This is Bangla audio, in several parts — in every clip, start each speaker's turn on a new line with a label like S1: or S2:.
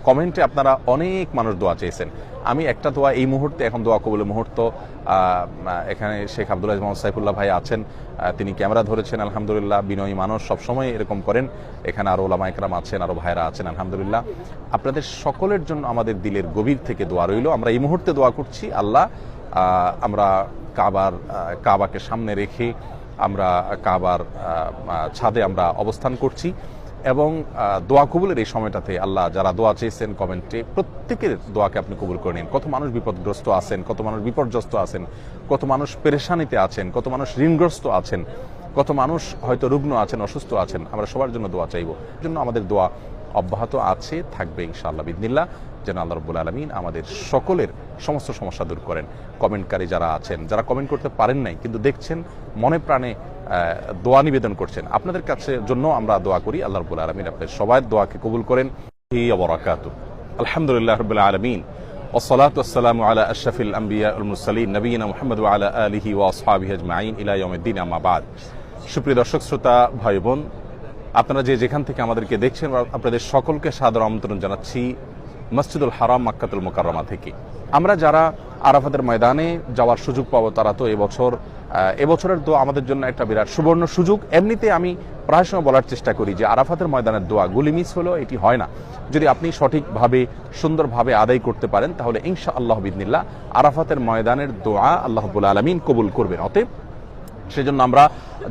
S1: কমেন্টে আপনারা অনেক মানুষ দোয়া চেয়েছেন। আমি একটা দোয়া এই মুহূর্তে, এখন দোয়া কবুলের মুহূর্ত, এখানে শেখ আব্দুল আজিজ মোহাম্মদ সাইফুল্লাহ ভাই আছেন, তিনি ক্যামেরা ধরেছেন আলহামদুলিল্লাহ, বিনয়ী মানুষ, সবসময় এরকম করেন। এখানে আরো ওলামা ইকরাম আছেন, আরো ভাইরা আছেন আলহামদুলিল্লাহ। আপনাদের সকলের জন্য আমাদের দিলের গভীর থেকে দোয়া রইল। আমরা এই মুহূর্তে দোয়া করছি, আল্লাহ আমরা কাবাকে সামনে রেখে আমরা কাবার ছাদে আমরা অবস্থান করছি এবং দোয়া কবুলের এই সময়টাতে আল্লাহ যারা দোয়া চেয়েছেন কমেন্টে, প্রত্যেকের দোয়াকে আপনি কবুল করে নিন। কত মানুষ বিপদগ্রস্ত আছেন, কত মানুষ বিপর্যস্ত আছেন, কত মানুষ পেরেশানিতে আছেন, কত মানুষ ঋণগ্রস্ত আছেন, কত মানুষ হয়তো রুগ্ন আছেন, অসুস্থ আছেন। আমরা সবার জন্য দোয়া চাইব, জন্য আমাদের দোয়া অব্যাহত আছে, থাকবে ইনশাআল্লাহ বিদিনিল্লাহ, যেন আল্লাহ রাব্বুল আলামিন আমাদের সকলের সমস্ত সমস্যা দূর করেন। কমেন্টকারী যারা আছেন, যারা কমেন্ট করতে পারেন নাই কিন্তু দেখছেন, মনে প্রাণে দোয়া নিবেদন করছেন, আপনাদের কাছে জন্য আমরা দোয়া করি। আল্লাহ রাব্বুল আলামিন আপনাদের সবার দোয়াকে কবুল করেন। আলহামদুলিল্লাহ রাব্বিল আলামিন والصلاة والسلام على أشرف الأنبياء والمرسلين نبينا محمد وعلى آله وأصحابه أجمعين إلى يوم الدين أما بعد। সুপ্রিয় দর্শক শ্রোতা ভাই বোন, আপনারা যেখান থেকে আমাদেরকে দেখছেন, আপনাদের সকলকে সাদর আমন্ত্রণ জানাচ্ছি মসজিদুল হারাম মক্কাতুল মুকাররমা থেকে। আমরা যারা আরাফাতের ময়দানে যাওয়ার সুযোগ পাবো তারা তো এবছরের দোয়া আমাদের জন্য একটা বিরাট সুবর্ণ সুযোগ। এমনিতে আমি প্রায় সময় বলার চেষ্টা করি যে আরাফাতের ময়দানের দোয়া গুলি মিস হলো এটি হয় না। যদি আপনি সঠিকভাবে সুন্দরভাবে আদায় করতে পারেন তাহলে ইনশাআল্লাহ বিদিনিল্লাহ আরাফাতের ময়দানের দোয়া আল্লাহ রাব্বুল আলামিন কবুল করবেন। অতএব সেজন্য আমরা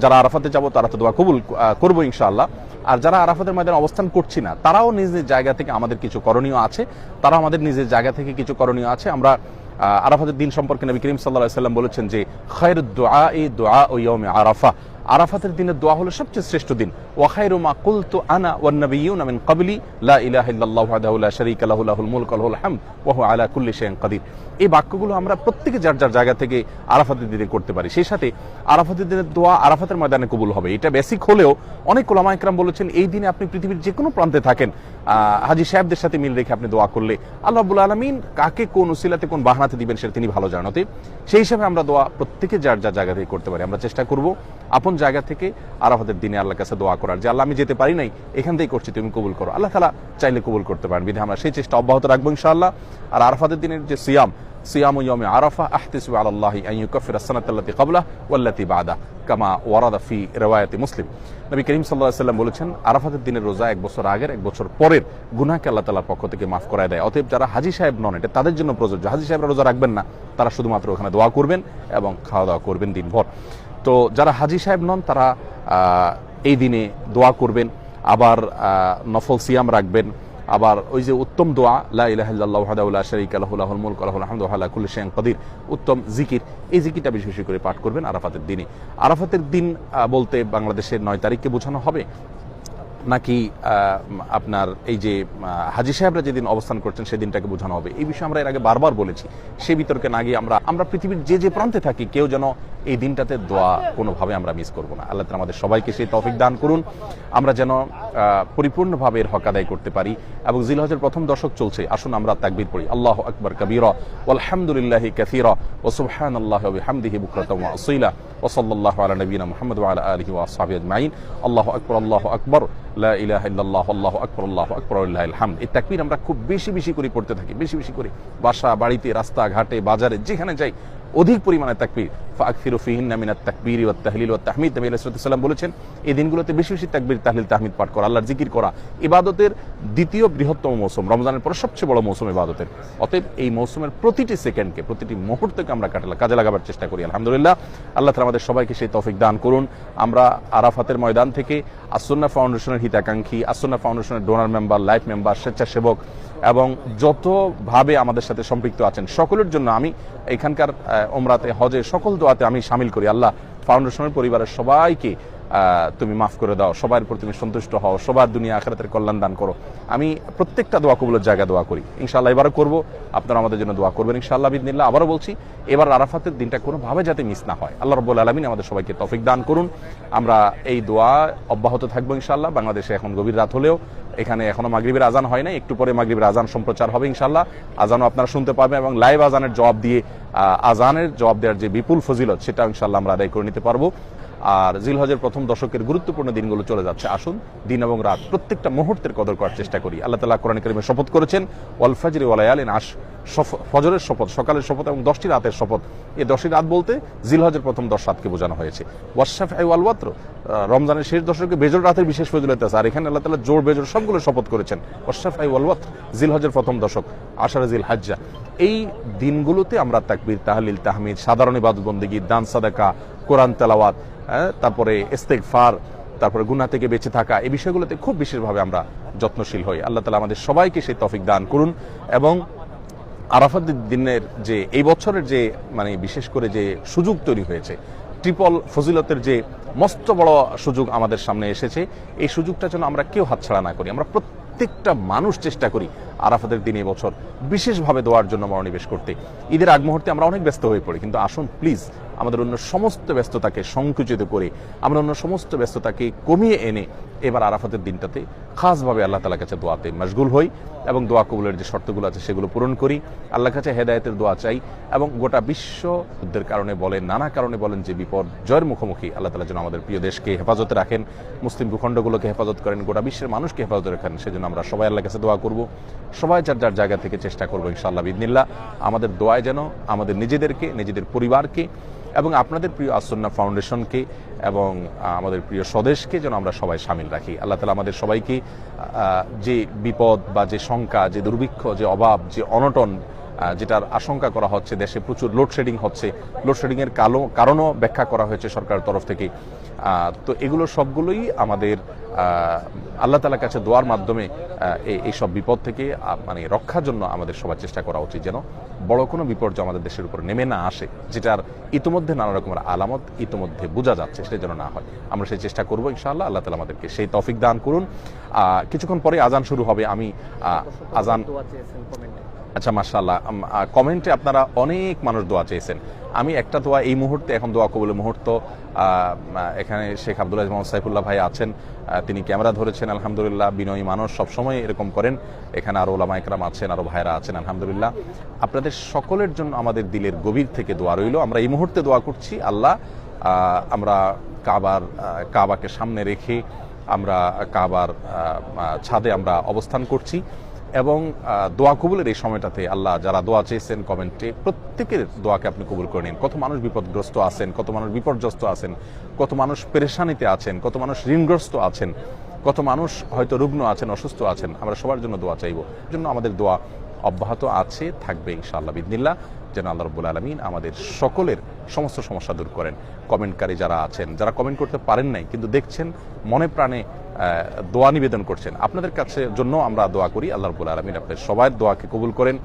S1: যারা আরাফাতে যাব তারা তো দোয়া কবুল করবো ইনশাআল্লাহ। আর যারা আরাফাতের ময়দানে অবস্থান করছি না, তারাও নিজ নিজ জায়গা থেকে আমাদের কিছু করণীয় আছে, তারাও আমাদের নিজের জায়গা থেকে কিছু করণীয় আছে। আমরা আরাফাতের দিন সম্পর্কে নবী করিম সাল্লাল্লাহু আলাইহি ওয়াসাল্লাম বলেছেন যে খায়রুদ দুআই দুআউ ইয়াউমি আরাফা, আরাফাতের দিনের দোয়া হলো সবচেয়ে শ্রেষ্ঠ দিন। ওয়া খায়রু মা কুলতু আনা ওয়ান নাবিয়্যুনা মিন ক্বাবলি লা ইলাহা ইল্লাল্লাহু ওয়াহদাহু লা শারীকা লাহু লাহুল মুলকু ওয়া লাহুল হামদ ওয়া হুয়া আলা কুল্লি শাইইন কাদির। এই বাক্যগুলো আমরা প্রত্যেকে যার যার জায়গা থেকে আরাফাতের দিনে করতে পারি। সেই সাথে আরাফাতের দিনের দোয়া আরাফাতের ময়দানে কবুল হবে, এটা বেসিক হলেও অনেক উলামা ইকরাম বলেছেন এই দিনে আপনি পৃথিবীর যে কোনো প্রান্তে থাকেন, হাজী সাহেবদের সাথে মিল রেখে আপনি দোয়া করলে আল্লাহ রাব্বুল আলামিন কাকে কোন উসিলাতে কোন বাহানাতে দিবেন সেটা তিনি ভালো জানেন। সেই হিসাবে আমরা দোয়া প্রত্যেকে যার যার জায়গা থেকে করতে পারি। আমরা চেষ্টা করব আপন জায়গা থেকে আরাফাতের দিনে আল্লাহর কাছে দোয়া করার, যে আল্লাহ আমি যেতে পারি নাই, এখান থেকেই করছি, তুমি কবুল করো। আল্লাহ তাআলা চাইলে কবুল করতে পারেন, বিধায় আমরা সেই চেষ্টা অব্যাহত রাখবো ইনশাআল্লাহ। আর আরাফাতের দিনের যে সিয়ামু ইয়াউমি আরাফা আহতাসিবু আলাল্লাহি আন ইউকাফিরা আস-সানাতা আল্লাতী ক্বাবলাহু ওয়াল্লাতী বা'দাহু কামা ওয়ারাদা ফি রিওয়ায়াতি মুসলিম। নবী করিম সাল্লাল্লাহু আলাইহি ওয়াসাল্লাম বলেছেন আরাফাতের দিনের রোজা এক বছর আগের, এক বছর পরের গুনাহকে আল্লাহ তাআলার পক্ষ থেকে মাফ করায় দেয়। অতএব যারা হাজী সাহেব নন, এটা তাদের জন্য প্রযোজ্য। হাজী সাহেবরা রোজা রাখবেন না, তারা শুধুমাত্র ওখানে দোয়া করবেন এবং খাওয়া দাওয়া করবেন দিনভর। তো যারা হাজী সাহেব নন তারা এই দিনে দোয়া করবেন, আবার নফল সিয়াম রাখবেন, আবার ওই যে উত্তম দোয়া লা ইলাহা ইল্লাল্লাহু ওয়াহদাহু লা শারীকা লাহু লাহুল মুলকু ওয়া লাহুল হামদু ওয়া হুয়া আলা কুল্লি শাইইন কাদির, উত্তম জিকির, এই জিকিরটা বেশি বেশি করে পাঠ করবেন আরাফাতের দিনে। আরাফাতের দিন বলতে বাংলাদেশের 9 তারিখকে বোঝানো হবে নাকি আপনার এই যে হাজী সাহেবরা যেদিন অবস্থান করছেন সেদিনটাকে বোঝানো হবে, এই বিষয়ে আমরা এর আগে বারবার বলেছি। সেই বিতর্কে না গিয়ে আমরা পৃথিবীর যে প্রান্তে থাকি কেউ যেন এই দিনটাতে দোয়া কোনোভাবে আমরা মিস করব না। আল্লাহ তাআলা আমাদের সবাইকে সেই তৌফিক দান করুন, আমরা যেন পরিপূর্ণভাবে এর হক আদায় করতে পারি। এবং জিলহজের প্রথম দশক চলছে, আসুন আমরা তাকবীর পড়ি, আল্লাহু আকবার কাবীরা ওয়ালহামদুলিল্লাহি কাসীরা ওয়া সুবহানাল্লাহি ওয়া বিহামদিহি বুকরাতাও ওয়া আসীলা ওয়া সাল্লাল্লাহু আলা নবিয়িনা মুহাম্মদ ওয়া আলা আলিহি ওয়া আসহাবিহি আজমাইন। আল্লাহু আকবার লা ইলাহা ইল্লাল্লাহ আল্লাহু আকবার ওয়ালিল্লাহিল হামদ। এই তাকবীর আমরা খুব বেশি বেশি করে পড়তে থাকি, বেশি বেশি করে বাসা বাড়িতে রাস্তাঘাটে বাজারে যেখানে যাই অধিক পরিমাণে তাকবীর। ফাকসিরু ফিহিন্না মিনাত তাকবীরি ওয়াত তাহলিল ওয়াত তাহমিদ। নবী আলাইহিস সালাম বলেছেন এই দিনগুলোতে বেশি বেশি তাকবীর তাহলিল তাহমিদ পাঠ করা, আল্লাহর জিকির করা ইবাদতের দ্বিতীয় বৃহত্তম মৌসুম, রমজানের পর সবচেয়ে বড় মৌসুম ইবাদতের। অতএব এই মৌসুমের প্রতিটি সেকেন্ডকে, প্রতিটি মুহূর্তকে আমরা কাজে লাগাবার চেষ্টা করি। আলহামদুলিল্লাহ, আল্লাহ তাআলা আমাদের সবাইকে সেই তৌফিক দান করুন। আমরা আরাফাতের ময়দান থেকে আসুন্নাহ ফাউন্ডেশনের হিতাকাঙ্ক্ষী, আসুন্নাহ ফাউন্ডেশনের ডোনার মেম্বার, লাইফ মেম্বার, স্বেচ্ছাসেবক এবং যতভাবে আমাদের সাথে সম্পৃক্ত আছেন সকলের জন্য আমি এখানকার ওমরাতে, হজে, সকল দোয়াতে আমি শামিল করি। আল্লাহ ফাউন্ডেশনের পরিবারের সবাইকে তুমি মাফ করে দাও, সবার উপর তুমি সন্তুষ্ট হও, সবার দুনিয়া আখিরাতের কল্যাণ দান করো। আমি প্রত্যেকটা দোয়া কবুলের জায়গায় দোয়া করি, ইনশাআল্লাহ এবারও করব, আপনারা আমাদের জন্য দোয়া করবেন ইনশাআল্লাহ বিদিনিল্লাহ। আবারও বলছি, এবার আরাফাতের দিনটা কোনোভাবে যাতে মিস না হয়, আল্লাহ রাব্বুল আলামিন আমাদের সবাইকে তৌফিক দান করুন। আমরা এই দোয়া অব্যাহত থাকবো ইনশাআল্লাহ। বাংলাদেশে এখন গভীর রাত হলেও এখানে এখনো মাগরিবের আজান হয় নাই, একটু পরে মাগরিবের আজান সম্প্রচার হবে ইনশাআল্লাহ। আজানও আপনারা শুনতে পাবেন এবং লাইভ আজানের জবাব দিয়ে আজানের জবাব দেওয়ার যে বিপুল ফজিলত সেটা ইনশাআল্লাহ আমরা আদায় করে নিতে পারবো। আর জিলহজের প্রথম দশকের গুরুত্বপূর্ণ দিনগুলো চলে যাচ্ছে। আসুন দিন এবং রাত প্রত্যেকটা মুহূর্তের কদর করার চেষ্টা করি। আল্লাহ তাআলা কোরআন কারীমে শপথ করেছেন, ওয়াল ফাজরি ওয়া লায়ালিন আশ, ফজরের শপথ, সকালের শপথ এবং 10টি রাতের শপথ। এই 10টি রাত বলতে জিলহজের প্রথম 10 রাতকে বোঝানো হয়েছে। ওয়াশফাই ওয়াল ওয়াতর, রমজানের শেষ দশকে বেজর রাতের বিশেষ ফজিলত আছে, আর এখানে আল্লাহ তাআলা জোর বেজর সবগুলো শপথ করেছেন। ওয়াশফাই ওয়াল ওয়াতর, জিলহজের প্রথম দশক, আশারে জিল হাজ্জা, এই দিনগুলোতে আমরা তাকবীর, তাহলিল, তাহমিদ, সাধারণ ইবাদত বন্দেগী, দান সাদাকা, কোরআন তেলাওয়াত, তারপরে ইস্তেগফার, তারপরে গুনাহ থেকে বেঁচে থাকা, এই বিষয়গুলোতে খুব বিশেষভাবে আমরা যত্নশীল হই। আল্লাহ তাআলা আমাদের সবাইকে সেই তৌফিক দান করুন। এবং আরাফাতের দিনের যে এই বছরের যে মানে বিশেষ করে যে সুযোগ তৈরি হয়েছে, ট্রিপল ফজিলতের যে মস্ত বড় সুযোগ আমাদের সামনে এসেছে, এই সুযোগটা যেন আমরা কেউ হাতছাড়া না করি। আমরা প্রত্যেকটা মানুষ চেষ্টা করি আরাফাতের দিন এই বছর বিশেষভাবে দোয়ার জন্য মনোনিবেশ করতে। ঈদের আগ মুহূর্তে আমরা অনেক ব্যস্ত হয়ে পড়ি, কিন্তু আসুন প্লিজ আমাদের অন্য সমস্ত ব্যস্ততাকে সংকুচিত করে, আমরা অন্য সমস্ত ব্যস্ততাকে কমিয়ে এনে এবার আরাফাতের দিনটাতে খাসভাবে আল্লাহ তাআলার কাছে দোয়াতে মশগুল হই এবং দোয়া কবুলের যে শর্তগুলো আছে সেগুলো পূরণ করি। আল্লাহর কাছে হেদায়েতের দোয়া চাই এবং গোটা বিশ্ব যুদ্ধের কারণে বলেন, নানা কারণে বলেন, যে বিপদ জয়ের মুখোমুখি, আল্লাহ তাআলা যেন আমাদের প্রিয় দেশকে হেফাজতে রাখেন, মুসলিম ভূখণ্ডগুলোকে হেফাজত করেন, গোটা বিশ্বের মানুষকে হেফাজতে রাখেন। সেজন্য আমরা সবাই আল্লাহর কাছে দোয়া করব, সবাই যার যার জায়গা থেকে চেষ্টা করবো ইনশাআল্লাহ বিইذনিল্লাহ আমাদের দোয়ায় যেন আমাদের নিজেদেরকে, নিজেদের পরিবারকে এবং আপনাদের প্রিয় আসুন্নাহ ফাউন্ডেশনকে এবং আমাদের প্রিয় স্বদেশকে যেন আমরা সবাই শামিল রাখি। আল্লাহ তাআলা আমাদের সবাইকে যে বিপদ বা যে শঙ্কা, যে দুর্ভিক্ষ, যে অভাব, যে অনটন, যেটার আশঙ্কা করা হচ্ছে, দেশে প্রচুর লোডশেডিং হচ্ছে, লোডশেডিংয়ের কারণও ব্যাখ্যা করা হয়েছে সরকারের তরফ থেকে। তো এগুলো সবগুলোই আমাদের আল্লাহ তাআলার কাছে দোয়ার মাধ্যমে এই সব বিপদ থেকে মানে রক্ষার জন্য আমাদের সবার চেষ্টা করা উচিত, যেন বড় কোনো বিপর্যয় আমাদের দেশের উপর নেমে না আসে, যেটার ইতিমধ্যে নানা রকমের আলামত ইতিমধ্যে বোঝা যাচ্ছে, সেটা যেন না হয়। আমরা সেই চেষ্টা করবো ইনশাআল্লাহ। আল্লাহ তাআলা আমাদেরকে সেই তৌফিক দান করুন। কিছুক্ষণ পরে আজান শুরু হবে। আমি আজান, আচ্ছা মাশাআল্লাহ, কমেন্টে আপনারা অনেক মানুষ দোয়া চেয়েছেন। আমি একটা দোয়া এই মুহূর্তে, এখন দোয়া কবুলের মুহূর্ত, এখানে শেখ আব্দুল আজিজ মোহাম্মদ সাইফুল্লাহ ভাই আছেন, তিনি ক্যামেরা ধরেছেন, আলহামদুলিল্লাহ, বিনয়ী মানুষ, সবসময় এরকম করেন। এখানে আরো ওলামা ইকরাম আছেন, আরো ভাইরা আছেন, আলহামদুলিল্লাহ। আপনাদের সকলের জন্য আমাদের দিলের গভীর থেকে দোয়া রইল। আমরা এই মুহূর্তে দোয়া করছি, আল্লাহ আমরা কাবাকে সামনে রেখে আমরা কাবার ছাদে আমরা অবস্থান করছি এবং দোয়া কবুলের এই সময়টাতে আল্লাহ যারা দোয়া চেয়েছেন কমেন্টে, প্রত্যেকের দোয়াকে আপনি কবুল করে নিন। কত মানুষ বিপদগ্রস্ত আছেন, কত মানুষ বিপর্যস্ত আছেন, কত মানুষ পেরেশানিতে আছেন, কত মানুষ ঋণগ্রস্ত আছেন, কত মানুষ হয়তো রুগ্ন আছেন, অসুস্থ আছেন। আমরা সবার জন্য দোয়া চাইব, জন্য আমাদের দোয়া অব্যাহত আছে, থাকবে ইনশাআল্লাহ বিইذনিল্লাহ, যেন আল্লাহ রাব্বুল আলামিন আমাদের সকলের সমস্ত সমস্যা দূর করেন। কমেন্টকারী যারা আছেন, যারা কমেন্ট করতে পারেন নাই কিন্তু দেখছেন, মনে প্রাণে দোয়া নিবেদন করছেন, আপনাদের কাছে জন্য আমরা দোয়া করি। আল্লাহ রাব্বুল আলামিন আপনাদের সবার দোয়াকে কবুল করেন।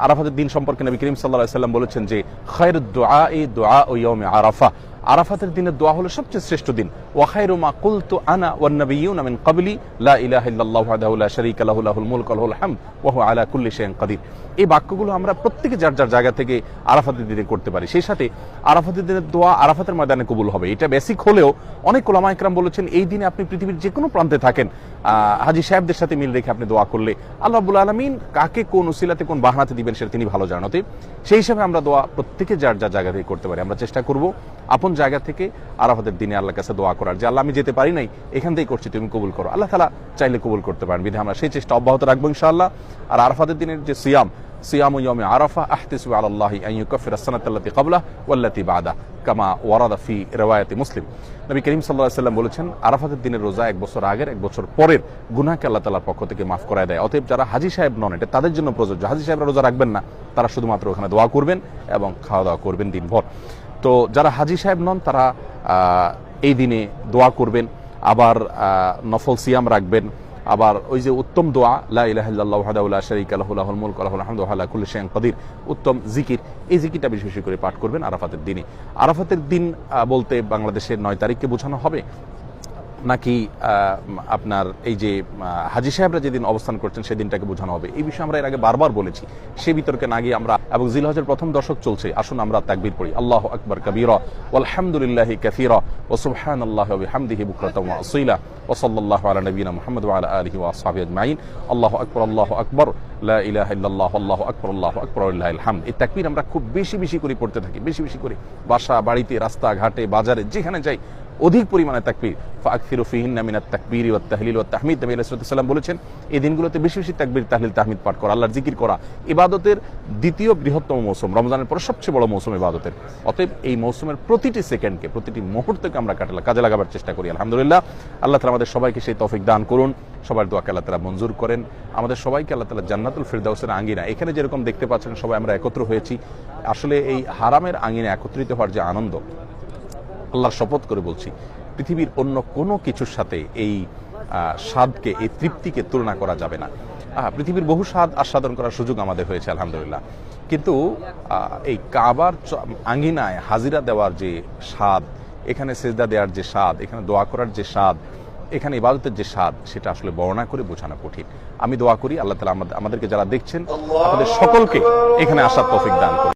S1: আরাফাতের দিন সম্পর্কে নবী করিম সাল্লাল্লাহু আলাইহি ওয়াসাল্লাম বলেছেন যে খায়রুদ দুআই দুআউ ইয়াউমি আরাফা, আরাফাতের দিনের দোয়া হলো সবচেয়ে শ্রেষ্ঠ দিন। ওয়া খায়রু মা কুলতু আনা ওয়ান নাবিয়্যুনা মিন ক্বাবলি লা ইলাহা ইল্লাল্লাহু ওয়াহদাহু লা শারীকা লাহু লাহুল মুলকু ওয়া লাহুল হামদ ওয়া হুয়া আলা কুল্লি শাইইন কাদির। এই বাক্যগুলো আমরা প্রত্যেকে যার যার জায়গা থেকে আরাফাতের দিনে করতে পারি। সেই সাথে আরাফাতের দিনের দোয়া আরাফাতের ময়দানে কবুল হবে, এটা বেসিক হলেও অনেক উলামা ইকরাম বলেছেন এই দিনে আপনি পৃথিবীর যে কোনো প্রান্তে থাকেন, হাজী সাহেবদের সাথে মিল রেখে আপনি দোয়া করলে আল্লাহ রাব্বুল আলামিন কাকে কোন উসিলাতে কোন বাহানাতে দিবেন সেটা তিনি ভালো জানেন। সেই হিসাবে আমরা দোয়া প্রত্যেকে যার যার জায়গা থেকে করতে পারি। আমরা চেষ্টা করব আপন জায়গা থেকে আরাফাতের দিনে আল্লাহর কাছে দোয়া করার, যে আল্লাহ আমি যেতে পারি নাই, এখান থেকেই করছি, তুমি কবুল করো। আল্লাহ তাআলা চাইলে কবুল করতে পারেন, বিধায় আমরা সেই চেষ্টা অব্যাহত রাখবো ইনশাআল্লাহ। আর আরাফাতের দিনের যে সিয়ামু ইয়াউমি আরাফা আহতাসিবু আলাল্লাহি আন ইউকাফিরা আস-সানাতাল্লাতী ক্বাবলাহু ওয়াল্লাতী বা'দাহু কামা ওয়ারাদা ফি রিওয়ায়াতি মুসলিম। নবী করিম সাল্লাল্লাহু আলাইহি ওয়াসাল্লাম বলেছেন, আরাফাতের দিনের রোজা এক বছর আগের, এক বছর পরের গুনাহকে আল্লাহ তাআলার পক্ষ থেকে মাফ করায় দেয়। অতএব যারা হাজী সাহেব নন, এটা তাদের জন্য প্রযোজ্য। হাজী সাহেবরা রোজা রাখবেন না, তারা শুধুমাত্র ওখানে দোয়া করবেন এবং খাওয়া দাওয়া করবেন দিনভর। তো যারা হাজী সাহেব নন তারা এই দিনে দোয়া করবেন, আবার নফল সিয়াম রাখবেন, আবার ওই যে উত্তম দোয়া লা ইলাহা ইল্লাল্লাহু ওয়াহদাহু লা শারীকা লাহু লাহুল মুলকু ওয়া লাহুল হামদু ওয়া আলা কুল্লি শাইইন কাদির, উত্তম জিকির, এই জিকিরটা বেশি বেশি করে পাঠ করবেন আরাফাতের দিনে। আরাফাতের দিন বলতে বাংলাদেশের 9 তারিখকে বোঝানো হবে নাকি আপনার এই যে হাজী সাহেবরা যেদিন অবস্থান করছেন সেদিনটাকে বোঝানো হবে, এই বিষয়ে আমরা এর আগে বারবার বলেছি। সে বিতর্কে না গিয়ে আমরা, এবং জিলহজের প্রথম দশক চলছে, আসুন আমরা তাকবীর পড়ি, আল্লাহু আকবার কাবীরা ওয়ালহামদুলিল্লাহি কাসীরা ওয়া সুবহানাল্লাহি ওয়া বিহামদিহি বুকরাতাও ওয়া আসীলা ওয়া সাল্লাল্লাহু আলা নবিয়িনা মুহাম্মদ ওয়া আলা আলিহি ওয়া আসহাবিহি আজমাইন। আল্লাহু আকবার লা ইলাহা ইল্লাল্লাহ আল্লাহু আকবার ওয়ালিল্লাহিল হামদ। এই তাকবীর আমরা খুব বেশি বেশি করে পড়তে থাকি, বেশি বেশি করে, বাসা বাড়িতে, রাস্তা ঘাটে, বাজারে, যেখানে যাই অধিক পরিমাণে তাকবীর, ফাকসিরু ফিহিন্না মিনাত তাকবীরি ওয়াত তাহলিল ওয়াত তাহমিদ। নবী আলাইহিস সালাম বলেছেন এই দিনগুলোতে বেশি বেশি তাকবীর, তাহলিল, তাহমিদ পাঠ করা, আল্লাহর জিকির করা। ইবাদতের দ্বিতীয় বৃহত্তম মৌসুম, রমজানের পর সবচেয়ে বড় মৌসুম ইবাদতের। অতএব এই মৌসুমের প্রতিটি সেকেন্ডকে, প্রতিটি মুহূর্তকে আমরা কাজে লাগাবার চেষ্টা করি। আলহামদুলিল্লাহ, আল্লাহ তাআলা আমাদের সবাইকে সেই তৌফিক দান করুন। সবার দোয়াকে আল্লাহ তাআলা মঞ্জুর করেন। আমাদের সবাইকে আল্লাহ তাআলা জান্নাতুল ফিরদাউসের আঙ্গিনা, এখানে যেরকম দেখতে পাচ্ছেন সবাই আমরা একত্র হয়েছি, আসলে এই হারামের আঙ্গিনা একত্রিত হওয়ার যে আনন্দ, আল্লাহর শপথ করে বলছি পৃথিবীর অন্য কোনো কিছুর সাথে এই স্বাদকে, এই তৃপ্তিকে তুলনা করা যাবে না। পৃথিবীর বহু স্বাদ আস্বাদন করার সুযোগ আমাদের হয়েছে আলহামদুলিল্লাহ, কিন্তু এই কাবার আঙ্গিনায় হাজিরা দেওয়ার যে স্বাদ, এখানে সেজদা দেওয়ার যে স্বাদ, এখানে দোয়া করার যে স্বাদ, এখানে ইবাদতের যে স্বাদ, সেটা আসলে বর্ণনা করে বোঝানো কঠিন। আমি দোয়া করি আল্লাহ তাআলা আমাদেরকে যারা দেখছেন, আপনাদের সকলকে এখানে আসার তৌফিক দান করুন।